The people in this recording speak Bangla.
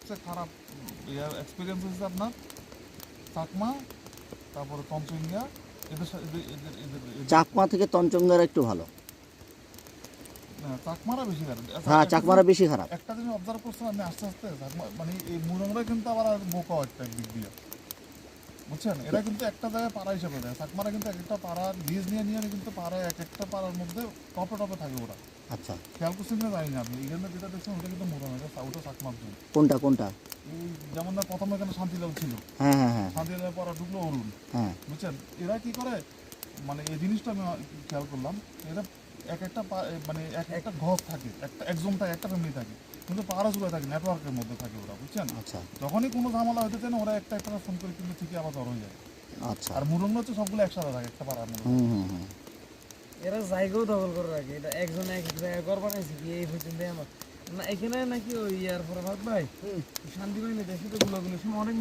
সবচেয়ে খারাপ এক্সপিরিয়েন্স হচ্ছে আপনার চাকমা, তারপরে তঞ্চঙ্গিয়া, এদের সাথে চাকমা থেকে তঞ্চঙ্গার একটু ভালো। চাকমারা বেশি খারাপ। হ্যাঁ, চাকমারা বেশি খারাপ। একটা জিনিস অবজার্ভ করছেন আপনি আস্তে আস্তে মানে এই মুরংরা কিন্তু আবার বোকা একটা দিক দিয়ে, বুঝছেন? এরা কিন্তু একটা জায়গায় পাড়া হিসেবে দেয়। চাকমারা কিন্তু এক একটা পাড়ার লিজ নিয়ে নিয়ে কিন্তু পাড়ায় এক একটা পাড়ার মধ্যে টপে টপে থাকে ওরা। আচ্ছা, খেয়াল করছেন না জানি না আপনি, এখানে যেটা দেখছেন ওটা কিন্তু মুরং, ওটা চাকমার জন্য। কোনটা কোনটা? এই যেমন না প্রথমে এখানে শান্তিলাল ছিল, হ্যাঁ হ্যাঁ হ্যাঁ শান্তিলালের পর ঢুকলো অরুণ, হ্যাঁ। বুঝছেন? এরা কি করে, মানে এই জিনিসটা আমি খেয়াল করলাম, এরা এক একটা মানে এক একটা ঘর থাকে, একটা একজন থাকে, একটা ফ্যামিলি থাকে, কিন্তু পাড়া জুড়ে থাকে, নেটওয়ার্কের মধ্যে থাকে ওরা, বুঝছেন? আচ্ছা যখনই কোনো ঝামেলা হতে চায় না ওরা একটা একটা ফোন করে কিন্তু ঠিকই আবার জড় হয়ে যায়। আচ্ছা। আর মুরং হচ্ছে সবগুলো একসাথে থাকে একটা পাড়ার মধ্যে। হুম হুম হুম। এরা জায়গাও দখল করে রাখে, এটা একজনে এক এক জায়গায় ঘর বানাইছে কি এই পর্যন্ত আমার না। এখানে নাকি ওই ইয়ার পরে ভাত ভাই শান্তি বাহিনী দেখি তো গুলো অনেক